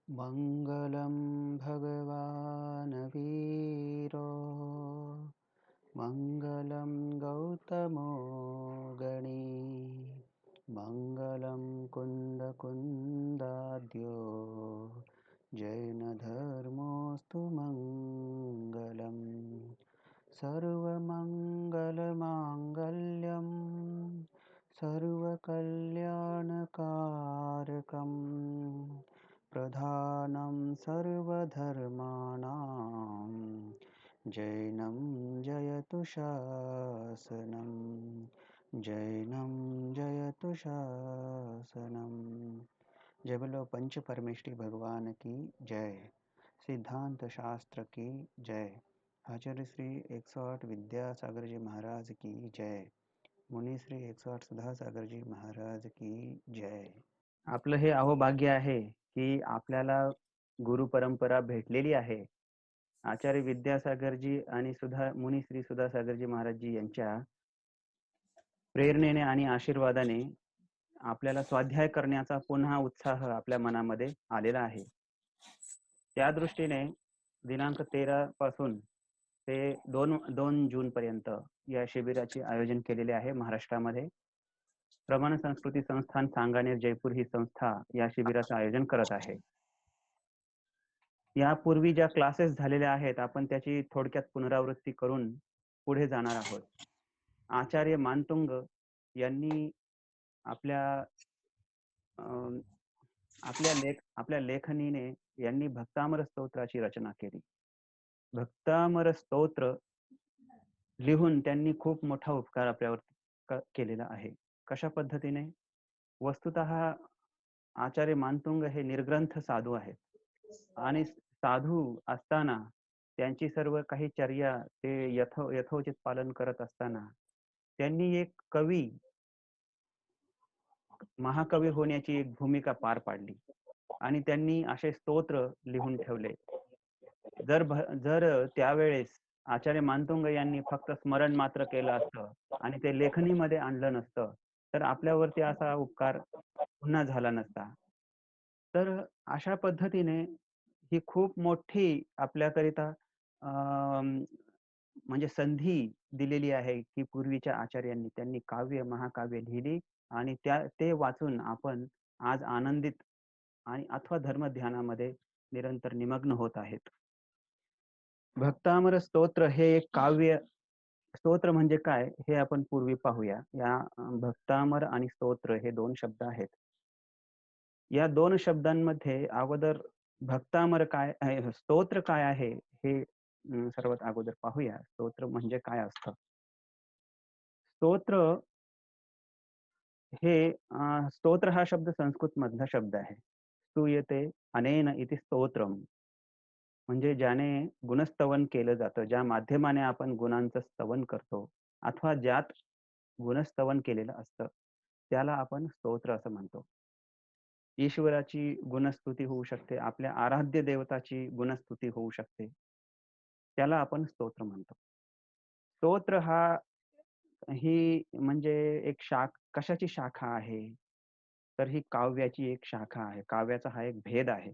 मङ्गलं भगवान् वीरो मङ्गलं गौतमो गणी मङ्गलं कुन्दकुन्दाद्यो जैनधर्मोऽस्तु मङ्गलम् सर्वमङ्गलमाङ्गल्यं सर्वकल्याणकारकं प्रधानं सर्वधर्माणां जैनं जयतु शासनं जैनं जयतु शासनं। जय बोलो पंच परमेष्ठी भगवान की जय। सिद्धांत शास्त्र की जय। आचार्य श्री 108 विद्यासागर जी महाराज की जय। मुनी श्री 108 सुधासागर जी महाराज की जय। आपलं हे अहोभाग्य आहे की आपल्याला गुरु परंपरा भेटलेली आहे। आचार्य विद्यासागरजी आणि मुनी श्री सुधासागरजी महाराजजी यांच्या प्रेरणेने आणि आशीर्वादाने आपल्याला स्वाध्याय करण्याचा पुन्हा उत्साह आपल्या मनामध्ये आलेला आहे। त्या दृष्टीने दिनांक 13 पासून ते 2 जून पर्यंत या शिबिराचे आयोजन केलेले आहे महाराष्ट्रामध्ये। प्रमाण संस्कृती संस्थान सांगानेर जयपूर ही संस्था या शिबिराचं आयोजन करत आहे। यापूर्वी ज्या क्लासेस झालेल्या आहेत आपण त्याची थोडक्यात पुनरावृत्ती करून पुढे जाणार आहोत। आचार्य मानतुंग यांनी आपल्या आपल्या लेखनीने यांनी भक्तामर स्तोत्राची रचना केली। भक्तामर स्तोत्र लिहून त्यांनी खूप मोठा उपकार आपल्यावर केलेला आहे। कशा पद्धतीने? वस्तुतः आचार्य मानतुंग हे निर्ग्रंथ साधू आहेत आणि साधू असताना त्यांची सर्व काही चर्या ते यथोचित पालन करत असताना त्यांनी एक कवी महाकवी होण्याची एक भूमिका पार पाडली आणि त्यांनी असे स्तोत्र लिहून ठेवले। जर त्यावेळेस आचार्य मानतुंग यांनी फक्त स्मरण मात्र केलं असतं आणि ते लेखणीमध्ये आणलं नसतं तर आपल्यावरती असा उपकार पुन्हा झाला नसता। तर अशा पद्धतीने ही खूप मोठी आपल्याकरिता म्हणजे संधी दिलेली आहे की पूर्वीच्या आचार्यांनी त्यांनी काव्य महाकाव्य लिहिली आणि ते वाचून आपण आज आनंदित आणि अथवा धर्मध्यानामध्ये निरंतर निमग्न होत आहेत। भक्तामर स्तोत्र हे एक काव्य। स्तोत्र म्हणजे काय हे आपण पूर्वी पाहूया। या भक्तामर आणि स्तोत्र हे 2 शब्द आहेत। या 2 शब्दांमध्ये अगोदर भक्तामर काय आहे, स्तोत्र काय आहे हे सर्वात अगोदर पाहूया। स्तोत्र म्हणजे काय असतं? स्तोत्र हे स्तोत्र हा शब्द संस्कृत मधला शब्द आहे। स्तूयते अनेन इति स्तोत्रम, म्हणजे ज्याने गुणस्तवन केलं जातं, ज्या माध्यमाने आपण गुणांचं स्तवन करतो अथवा ज्यात गुणस्तवन केलेलं असतं त्याला आपण स्तोत्र असं म्हणतो। ईश्वराची गुणस्तुती होऊ शकते, आपल्या आराध्य देवताची गुणस्तुती होऊ शकते, त्याला आपण स्तोत्र म्हणतो। स्तोत्र ही म्हणजे एक कशाची शाखा आहे? तर ही काव्याची एक शाखा आहे। काव्याचा हा एक भेद आहे।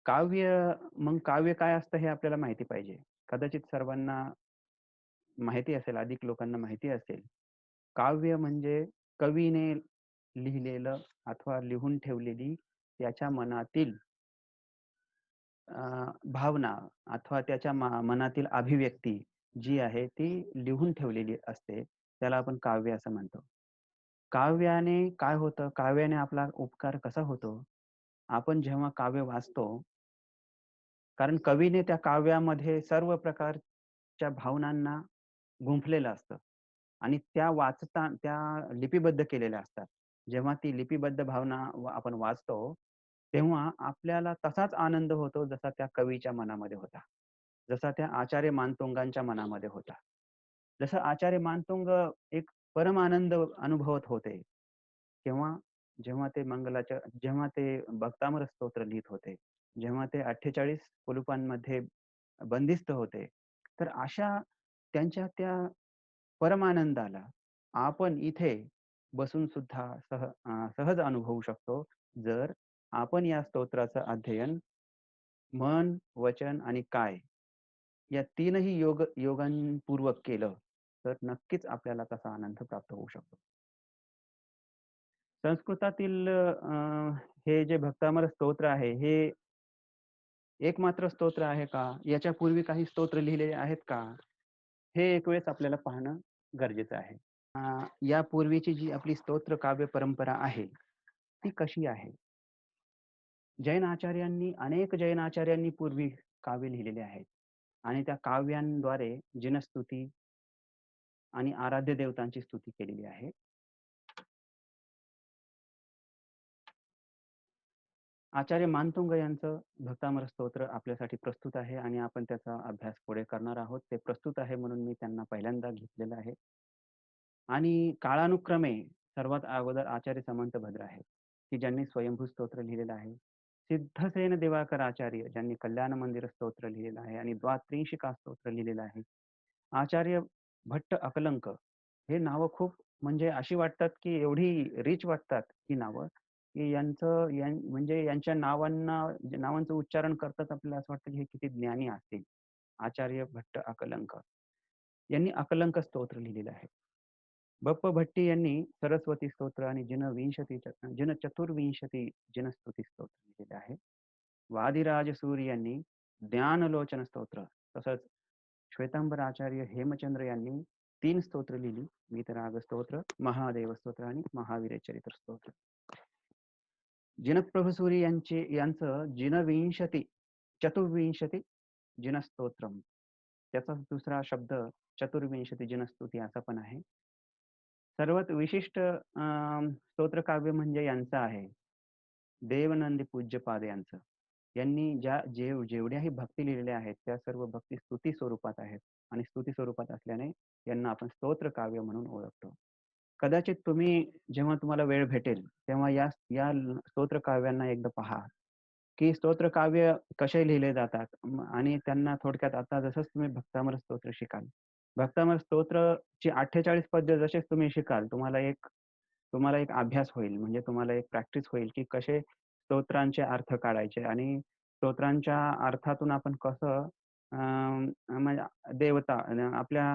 काव्य काय असतं हे आपल्याला माहिती पाहिजे। कदाचित सर्वांना माहिती असेल, अधिक लोकांना माहिती असेल। काव्य म्हणजे कवीने लिहिलेलं अथवा लिहून ठेवलेली त्याच्या मनातील भावना अथवा त्याच्या मनातील अभिव्यक्ती जी आहे ती लिहून ठेवलेली असते, त्याला आपण काव्य असं म्हणतो। काव्याने काय होतं? काव्याने आपला उपकार कसा होतो? आपण जेव्हा काव्य वाचतो, कारण कवीने त्या काव्यामध्ये सर्व प्रकारच्या भावनांना गुंफलेलं असतं आणि त्या लिपिबद्ध केलेल्या असतात। जेव्हा ती लिपिबद्ध भावना आपण वाचतो तेव्हा आपल्याला तसाच आनंद होतो जसा त्या कवीच्या मनामध्ये होता, जसा त्या आचार्य मानतुंगांच्या मनामध्ये होता। जसं आचार्य मानतुंग एक परम आनंद अनुभवत होते तेव्हा जेव्हा ते भक्तामर स्तोत्र लिहित होते, जेव्हा ते 48 कुलुपांमध्ये बंदिस्त होते, तर अशा त्यांच्या त्या परमानंदाला आपण इथे बसून सुद्धा सहज अनुभवू शकतो जर आपण या स्तोत्राचं अध्ययन मन, वचन आणि काय या तीनही योगांपूर्वक केलं तर नक्कीच आपल्याला तसा आनंद प्राप्त होऊ शकतो. संस्कृतातील हे जे भक्तामर स्तोत्र आहे, हे एकमात्र स्तोत्र आहे का? याच्यापूर्वी काही स्तोत्र लिहिलेले आहेत का? हे एक वेळेस आपल्याला पाहणं गरजेचं आहे. यापूर्वीची जी आपली स्तोत्र काव्य परंपरा आहे, ती कशी आहे? अनेक जैन आचार्यांनी पूर्वी काव्य लिहिलेले आहेत आणि त्या काव्यांद्वारे जिनस्तुती आणि आराध्य देवतांची स्तुती केलेली आहे. आचार्य मानतुंग यांचं भक्तामर स्तोत्र आपल्यासाठी प्रस्तुत आहे आणि आपण त्याचा अभ्यास पुढे करणार आहोत. ते प्रस्तुत आहे म्हणून मी त्यांना पहिल्यांदा घेतलेलं आहे. आणि काळानुक्रमे सर्वात अगोदर आचार्य समंत भद्र आहेत, की ज्यांनी स्वयंभू स्तोत्र लिहिलेलं आहे. सिद्धसेन दिवाकर आचार्य ज्यांनी कल्याण मंदिर स्तोत्र लिहिलेलं आहे आणि द्वात्रिंशिका स्तोत्र लिहिलेलं आहे. आचार्य भट्ट अकलंक हे नावं खूप म्हणजे अशी वाटतात, की एवढी रिच वाटतात ही नावं, की म्हणजे यांच्या नावांचं उच्चारण करताच आपल्याला असं वाटतं, की हे किती ज्ञानी असतील. आचार्य भट्ट अकलंक यांनी अकलंक स्तोत्र लिहिलेलं आहे. बप्प भट्टी यांनी सरस्वती स्तोत्र आणि जिन चतुर्विंशती जिनस्तुती स्तोत्र लिहिलेले आहे. वादिराज सूर्य यांनी ज्ञानलोचन स्तोत्र, तसंच श्वेतांबर आचार्य हेमचंद्र यांनी 3 स्तोत्र लिहिली. वीतराग स्तोत्र, महादेव स्तोत्र आणि महावीर चरित्र स्तोत्र. जिनप्रभू सूरी यांचं चतुर्विंशती जिनस्तोत्रम, त्याचा दुसरा शब्द चतुर्विंशती जिनस्तुती असा पण आहे. सर्वात विशिष्ट स्तोत्रकाव्य म्हणजे यांचं आहे, देवनंदी पूज्यपाद यांचं. यांनी जेवढ्याही भक्ती लिहिलेल्या आहेत, त्या सर्व भक्ती स्तुती स्वरूपात आहेत आणि स्तुती स्वरूपात असल्याने यांना आपण स्तोत्र काव्य म्हणून ओळखतो. कदाचित तुम्ही जेव्हा तुम्हाला वेळ भेटेल, तेव्हा या या स्तोत्र काव्यांना एकदा पहा, की स्तोत्र काव्य कसे लिहिले जातात आणि त्यांना थोडक्यात आता जसंच तुम्ही भक्तामर स्तोत्र शिकाल. भक्तामर स्तोत्रची 48 पद्य जसेच तुम्ही शिकाल, तुम्हाला एक अभ्यास होईल. म्हणजे तुम्हाला एक प्रॅक्टिस होईल, की कसे स्तोत्रांचे अर्थ काढायचे आणि स्तोत्रांच्या अर्थातून आपण कसं म्हणजे आपल्या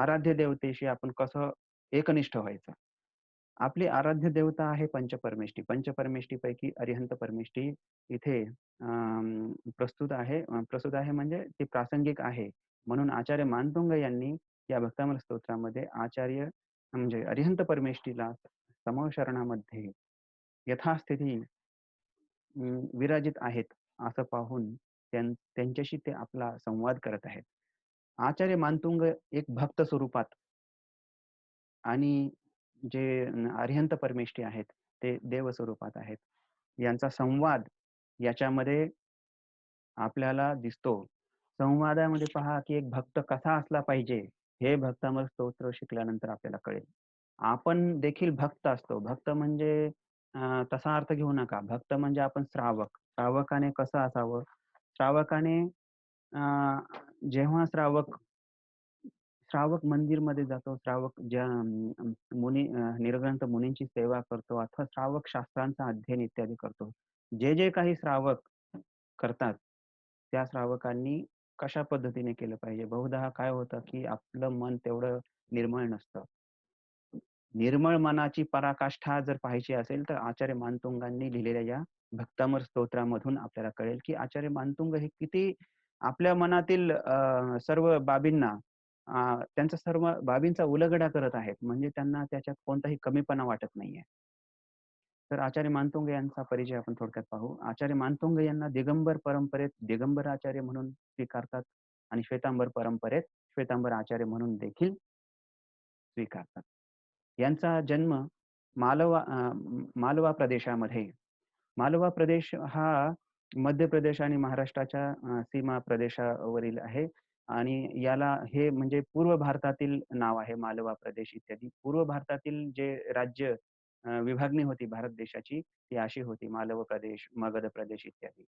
आराध्य देवतेशी आपण कसं एकनिष्ठ व्हायचं. आपली आराध्य देवता आहे पंचपरमेष्ठी. पंचपरमेष्ठीपैकी अरिहंत परमेष्ठी इथे प्रस्तुत आहे म्हणजे ती प्रासंगिक आहे. म्हणून आचार्य मानतुंग यांनी या भक्तामर स्तोत्रामध्ये आचार्य म्हणजे अरिहंत परमेष्ठीला समशरणामध्ये यथास्थिती विराजित आहेत असं पाहून त्यांच्याशी ते आपला संवाद करत आहेत. आचार्य मानतुंग एक भक्त स्वरूपात आणि जे अरिहंत परमेष्ठी आहेत ते देव स्वरूपात आहेत. यांचा संवाद याच्यामध्ये आपल्याला दिसतो. संवादामध्ये पहा, की एक भक्त कसा असला पाहिजे, हे भक्तामर स्तोत्र शिकल्यानंतर आपल्याला कळेल. आपण देखील भक्त असतो. भक्त म्हणजे तसा अर्थ घेऊ नका. भक्त म्हणजे आपण श्रावक. श्रावकाने कसं असावं? श्रावकाने अ, जेव्हा श्रावक मंदिरमध्ये जातो, श्रावक निर्ग्रंथ मुनींची सेवा करतो अथवा श्रावक शास्त्रांचा अध्ययन इत्यादी करतो. जे काही श्रावक करतात, त्या श्रावकांनी कशा पद्धतीने केलं पाहिजे? बहुधा काय होतं, की आपलं मन तेवढं निर्मळ नसतं. निर्मळ मनाची पराकाष्ठा जर पाहायची असेल, तर आचार्य मानतुंगांनी लिहिलेल्या या भक्तामर स्तोत्रामधून आपल्याला कळेल, की आचार्य मानतुंग हे किती आपल्या मनातील सर्व बाबींना त्यांच्या सर्व बाबींचा उलगडा करत आहेत. म्हणजे त्यांना त्याच्यात कोणताही कमीपणा वाटत नाहीये. तर आचार्य मानतुंग यांचा परिचय आपण थोडक्यात पाहू. आचार्य मानतुंग यांना दिगंबर परंपरेत दिगंबर आचार्य म्हणून स्वीकारतात आणि श्वेतांबर परंपरेत श्वेतांबर आचार्य म्हणून देखील स्वीकारतात. यांचा जन्म मालवा प्रदेशामध्ये. मालवा प्रदेश हा मध्य प्रदेश आणि महाराष्ट्राच्या सीमा प्रदेशावरील आहे आणि हे म्हणजे पूर्व भारतातील नाव आहे मालवा प्रदेश इत्यादी. पूर्व भारतातील जे राज्य विभागणी होती भारत देशाची ती अशी होती मालव प्रदेश, मगध प्रदेश इत्यादी.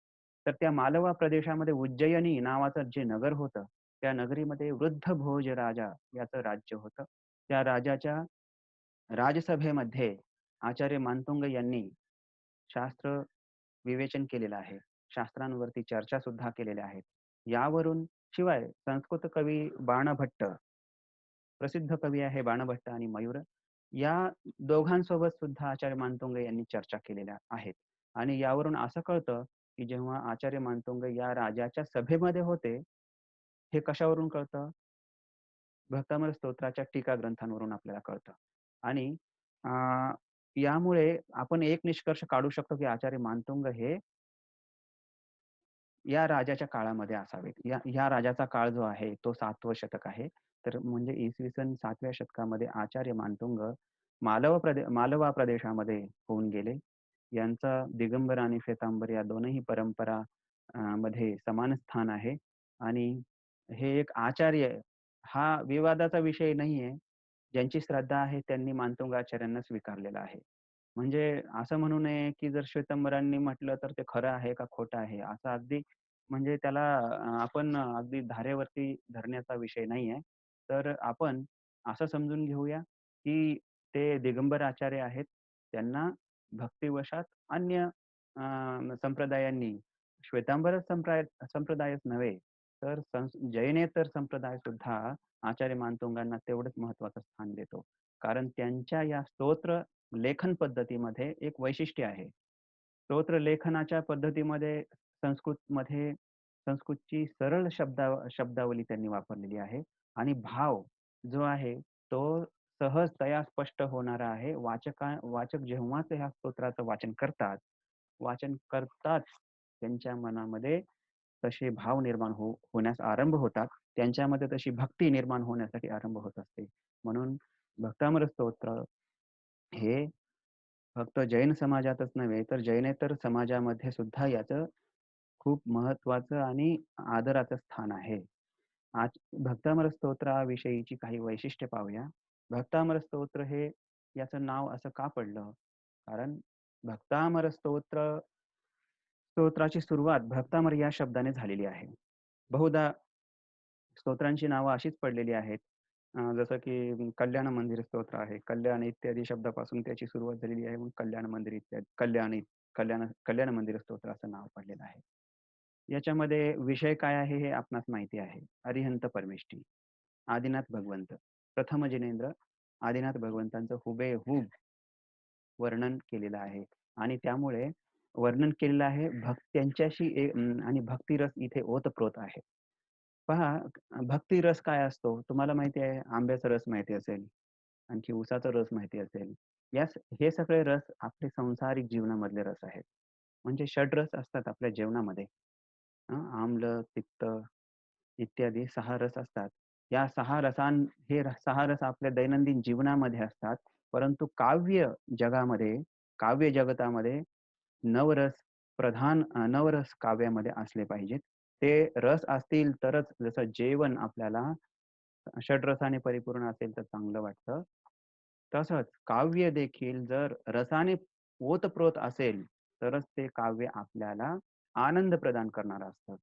तर त्या मालवा प्रदेशामध्ये उज्जयिनी नावाचं जे नगर होतं, त्या नगरीमध्ये वृद्ध भोज राजा याचं राज्य होतं. त्या राजाच्या राजसभेमध्ये आचार्य मानतुंग यांनी शास्त्र विवेचन केलेलं आहे. शास्त्रांवरती चर्चा सुद्धा केलेल्या आहेत. यावरून शिवाय संस्कृत कवी बाणभट्ट, प्रसिद्ध कवी आहे बाणभट्ट आणि मयूर. या दोघांसोबत सुद्धा आचार्य मानतोंगे यांनी चर्चा केलेल्या आहेत. आणि यावरून असं कळतं, की जेव्हा आचार्य मानतोंगे या राजाच्या सभेमध्ये होते, हे कशावरून कळतं? भक्तामृत स्तोत्राच्या टीका ग्रंथांवरून आपल्याला कळतं. आणि अ, यामुळे आपण एक निष्कर्ष काढू शकतो, की आचार्य मानतुंग हे या राजाच्या काळामध्ये असावेत. या राजाचा काळ जो आहे तो 7वं शतक आहे. तर म्हणजे इसवी सन 7व्या शतकामध्ये आचार्य मानतुंग मालवा प्रदेशामध्ये होऊन गेले. यांचा दिगंबर आणि श्वेतांबर या दोनही परंपरा मध्ये समान स्थान आहे. आणि हे एक आचार्य हा विवादाचा विषय नाहीये. ज्यांची श्रद्धा आहे त्यांनी मानतुंगाचार्यांना स्वीकारलेलं आहे. म्हणजे असं म्हणू नये, की जर श्वेतांबरांनी म्हटलं तर ते खरं आहे का खोटं आहे? असं अगदी म्हणजे त्याला आपण अगदी धारेवरती धरण्याचा विषय नाहीये. तर आपण असं समजून घेऊया, की ते दिगंबर आचार्य आहेत. त्यांना भक्तिवशात अन्य संप्रदायांनी श्वेतांबर संप्रदायच नव्हे, तर जैनेतर संप्रदाय सुद्धा आचार्य मानतुंगांना तेवढंच महत्त्वाचं स्थान देतो. कारण त्यांच्या या स्तोत्र लेखन पद्धतीमध्ये एक वैशिष्ट्य आहे. स्तोत्र लेखनाच्या पद्धतीमध्ये संस्कृतमध्ये संस्कृतची सरळ शब्दावली त्यांनी वापरलेली आहे आणि भाव जो आहे तो सहजतया स्पष्ट होणारा आहे. वाचक जेव्हाच ह्या स्तोत्राचं वाचन करताच त्यांच्या मनामध्ये तसे भाव निर्माण होण्यास आरंभ होतात. त्यांच्यामध्ये तशी भक्ती निर्माण होण्यासाठी आरंभ होत असते. म्हणून भक्तामृत स्तोत्र हे फक्त जैन समाजातच नव्हे, तर जैनेतर समाजामध्ये सुद्धा याचं खूप महत्त्वाचं आणि आदराचं स्थान आहे. आज भक्तामृत स्तोत्राविषयीची काही वैशिष्ट्ये पाहूया. भक्तामृत स्तोत्र हे याचं नाव असं का पडलं? कारण भक्तामर स्तोत्राची सुरुवात भक्तामर या शब्दाने झालेली आहे. बहुधा स्तोत्रांची नावं अशीच पडलेली आहेत. जसं की कल्याण मंदिर स्तोत्र आहे. कल्याण इत्यादी शब्दापासून त्याची सुरुवात झालेली आहे. मग कल्याण मंदिर इत्यादी कल्याण मंदिर स्तोत्र असं नाव पडलेलं आहे. याच्यामध्ये विषय काय आहे हे आपणास माहिती आहे. अरिहंत परमेष्ठी, आदिनाथ भगवंत, प्रथम जिनेंद्र आदिनाथ भगवंतांचं हुबेहूब वर्णन केलेलं आहे. आणि त्यामुळे वर्णन केलेलं आहे आणि भक्तिरस इथे ओतप्रोत आहे. पहा, भक्तिरस काय असतो? तुम्हाला माहिती आहे, आंब्याचा रस माहिती असेल, आणखी उसाचा रस माहिती असेल. हे सगळे रस आपले सांसारिक जीवनामधले रस आहेत. म्हणजे षड्रस असतात आपल्या जेवणामध्ये. आम्ल, पित्त इत्यादी 6 रस असतात. या 6 रस आपल्या दैनंदिन जीवनामध्ये असतात. परंतु जगामध्ये, काव्य जगतामध्ये नवरस नवरस काव्यामध्ये असले पाहिजेत. ते रस असतील तरच जसं जेवण आपल्याला षड्रसाने परिपूर्ण असेल तर चांगलं वाटतं. तसंच काव्य देखील जर रसाने ओतप्रोत असेल, तरच ते काव्य आपल्याला आनंद प्रदान करणारं असतं.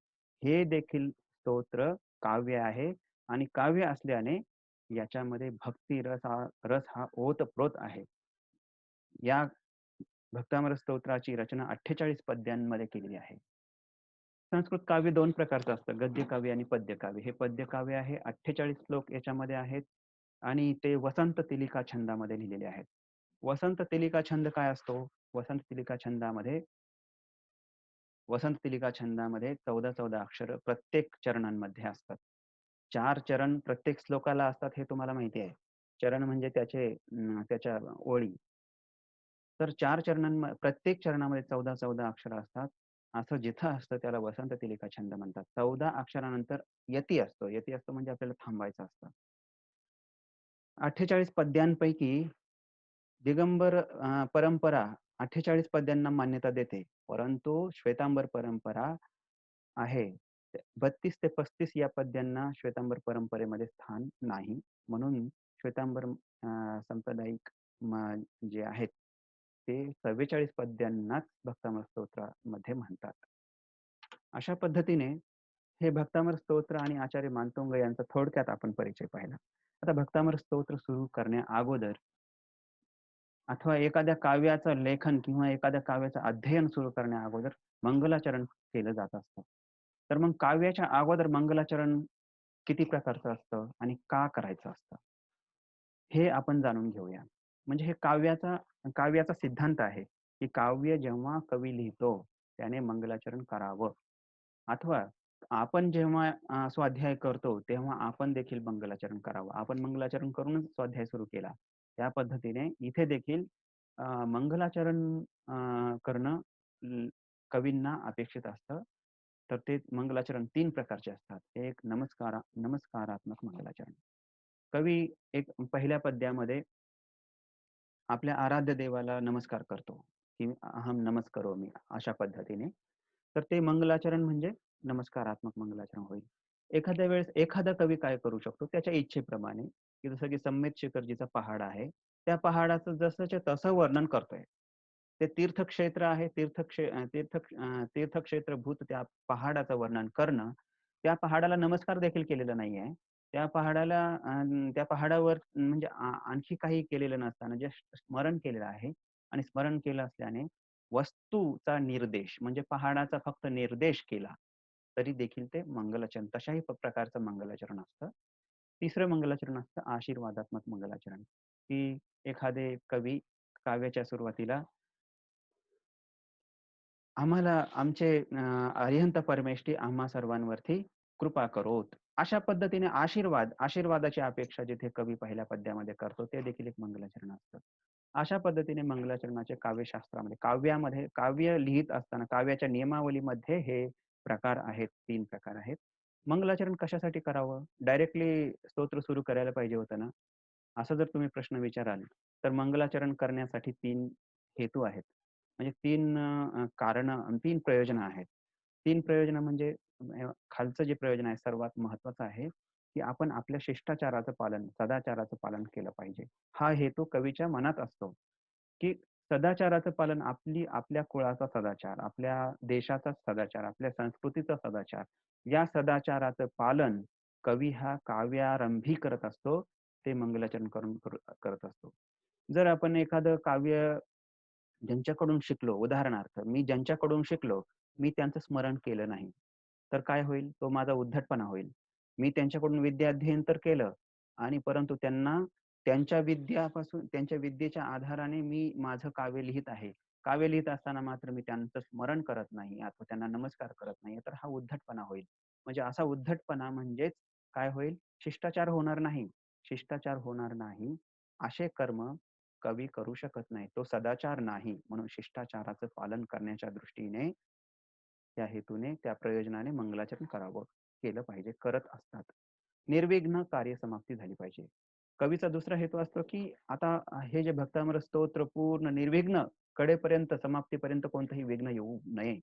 हे देखील स्तोत्र काव्य आहे आणि काव्य असल्याने याच्यामध्ये रस हा ओतप्रोत आहे. या भक्तामृत स्तोत्राची रचना 48 पद्यांमध्ये केलेली आहे. संस्कृत काव्य 2 प्रकारचं असतं, गद्य काव्य आणि पद्य काव्य. हे पद्य काव्य आहे. 48 श्लोक याच्यामध्ये आहेत आणि ते वसंत तिलिका छंदामध्ये लिहिलेले आहेत. वसंत तिलिका छंद काय असतो? वसंत तिलिका छंदामध्ये वसंत तिलिका छंदामध्ये 14-14 अक्षर प्रत्येक चरणांमध्ये असतात. 4 चरण प्रत्येक श्लोकाला असतात हे तुम्हाला माहिती आहे. चरण म्हणजे त्याच्या ओळी. तर प्रत्येक चरणामध्ये 14-14 अक्षर असतात. असं जिथं असतं त्याला वसंत तिलिका छंद म्हणतात. 14 अक्षरानंतर यती असतो. यती असतो म्हणजे आपल्याला थांबायचं असतं. 48 पद्यांपैकी दिगंबर परंपरा 48 पद्यांना मान्यता देते. परंतु श्वेतांबर परंपरा आहे. 32 ते 35 या पद्यांना श्वेतांबर परंपरेमध्ये स्थान नाही. म्हणून श्वेतांबर सांप्रदायिक जे आहेत ते 44 पद्यांनाच भक्तामृत स्तोत्रामध्ये म्हणतात. अशा पद्धतीने हे भक्तामृत स्तोत्र आणि आचार्य मानतोंग यांचा थोडक्यात आपण परिचय पाहिला. आता भक्तामृत स्तोत्र सुरू करण्या अगोदर अथवा एखाद्या काव्याचं लेखन किंवा एखाद्या काव्याचं अध्ययन सुरू करण्या अगोदर मंगलाचरण केलं जात असतं. तर मग काव्याच्या अगोदर मंगलाचरण किती प्रकारचं असतं आणि का करायचं असतं? हे आपण जाणून घेऊया. म्हणजे हे काव्याचा सिद्धांत आहे, की काव्य जेव्हा कवी लिहितो, त्याने मंगलाचरण करावं. अथवा आपण जेव्हा स्वाध्याय करतो, तेव्हा आपण देखील मंगलाचरण करावं. आपण मंगलाचरण करूनच स्वाध्याय सुरू केला. त्या पद्धतीने इथे देखील मंगलाचरण करणं कवींना अपेक्षित असतं. तर ते मंगलाचरण 3 प्रकारचे असतात. एक नमस्कारात्मक मंगलाचरण. कवी एक पहिल्या पद्यामध्ये आपल्या आराध्य देवाला नमस्कार करतो, की अहं नमस्करोमी अशा पद्धतीने. तर ते मंगलाचरण म्हणजे नमस्कारात्मक मंगलाचरण होईल. एखाद्या वेळेस एखादा कवी काय करू शकतो त्याच्या इच्छेप्रमाणे, की जसं की संमेत शिखरजीचा पहाड आहे. त्या पहाडाचं जसंच्या तसं वर्णन करतोय. ते तीर्थक्षेत्र आहे. तीर्थक्षेत्रभूत त्या पहाडाचं वर्णन करणं, त्या पहाडाला नमस्कार देखील केलेला नाहीये. त्या पहाडावर म्हणजे आणखी काही केलेलं नसताना जस्ट स्मरण केलेलं आहे आणि स्मरण केलं असल्याने वस्तूचा निर्देश म्हणजे पहाडाचा फक्त निर्देश केला, तरी देखील ते मंगलाचरण तशाही प्रकारचं मंगलाचरण असतं. तिसरं मंगलाचरण असतं आशीर्वादात्मक मंगलाचरण, की एखादे कवी काव्याच्या सुरुवातीला आम्हाला आमचे अरिहंत परमेष्ठी आम्हा सर्वांवरती कृपा करोत. अशा पद्धतीने आशीर्वादाची अपेक्षा जिथे कवी पहिल्या पद्यामध्ये करतो, ते देखील एक मंगलाचरण असतं. अशा पद्धतीने मंगलाचरणाचे काव्यामध्ये काव्य लिहित असताना काव्याच्या नियमावलीमध्ये हे प्रकार आहेत, 3 प्रकार आहेत. मंगलाचरण कशासाठी करावं? डायरेक्टली स्तोत्र सुरू करायला पाहिजे होतं ना? असा जर तुम्ही प्रश्न विचाराल, तर मंगलाचरण करण्यासाठी 3 हेतू आहेत. म्हणजे 3 कारणं आणि 3 प्रयोजनं आहेत. 3 प्रयोजनं म्हणजे खालचं जे प्रयोजन आहे सर्वात महत्त्वाचं आहे, की आपण आपल्या शिष्टाचाराचं पालन, सदाचाराचं पालन केलं पाहिजे. हा हेतू कवीच्या मनात असतो, की सदाचाराचं पालन आपल्या कुळाचा सदाचार, आपल्या देशाचा सदाचार, आपल्या संस्कृतीचा सदाचार, या सदाचाराचं पालन कवी हा काव्यारंभी करत असतो. ते मंगलाचरण करत असतो. जर आपण एखादं काव्य ज्यांच्याकडून शिकलो, उदाहरणार्थ मी ज्यांच्याकडून शिकलो, मी त्यांचं स्मरण केलं नाही, तर काय होईल? तो माझा उद्धटपणा होईल. मी त्यांच्याकडून विद्या अध्ययन तर केलं आणि परंतु त्यांच्या विद्येच्या आधाराने मी माझं काव्य लिहीत आहे. काव्य लिहीत असताना मात्र मी त्यांचं स्मरण करत नाही अथवा त्यांना नमस्कार करत नाही, तर हा उद्धटपणा होईल. म्हणजे असा उद्धटपणा म्हणजेच काय होईल? शिष्टाचार होणार नाही. शिष्टाचार होणार नाही. असे कर्म कवी करू शकत नाही. तो सदाचार नाही. म्हणून शिष्टाचाराचं पालन करण्याच्या दृष्टीने, त्या हेतूने, त्या प्रयोजनाने मंगलाचरण केलं पाहिजे, करत असतात. निर्विघ्न कार्यसमाप्ती झाली पाहिजे. कवीचा दुसरा हेतू असतो, की आता हे जे भक्तामृत स्तोत्र पूर्ण निर्विघ्न कडेपर्यंत समाप्तीपर्यंत कोणतंही विघ्न येऊ नये.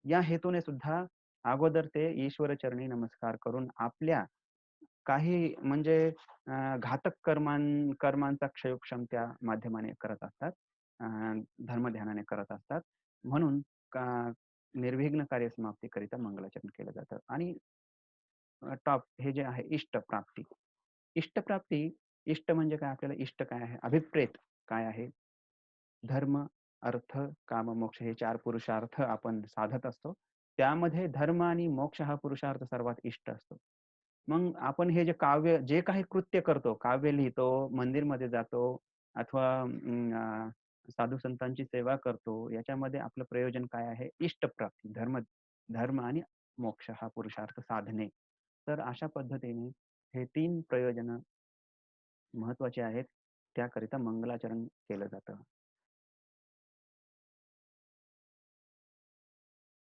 या हेतूने सुद्धा अगोदर ते ईश्वरचरणी नमस्कार करून आपल्या काही म्हणजे घातक कर्मांचा क्षयोक्षम त्या माध्यमाने करत असतात. अ, धर्मध्यानाने करत असतात. म्हणून का निर्विघ्न कार्यसमाप्तीकरिता मंगलाचरण केलं जातं. आणि टॉप हे जे आहे इष्टप्राप्ती. इष्टप्राप्ती, इष्ट म्हणजे काय? आपल्याला इष्ट काय आहे? अभिप्रेत काय आहे? धर्म, अर्थ, काम, मोक्ष हे 4 पुरुषार्थ आपण साधत असतो. त्यामध्ये धर्म आणि मोक्ष हा पुरुषार्थ सर्वात इष्ट असतो. मग आपण हे जे काही कृत्य करतो, काव्य लिहितो, मंदिरमध्ये जातो अथवा साधू संतांची सेवा करतो, याच्यामध्ये आपलं प्रयोजन काय आहे? इष्टप्राप्ती, धर्म धर्म आणि मोक्ष हा पुरुषार्थ साधणे. तर अशा पद्धतीने हे 3 प्रयोजनं महत्त्वाचे आहेत. त्याकरिता मंगलाचरण केलं जातं.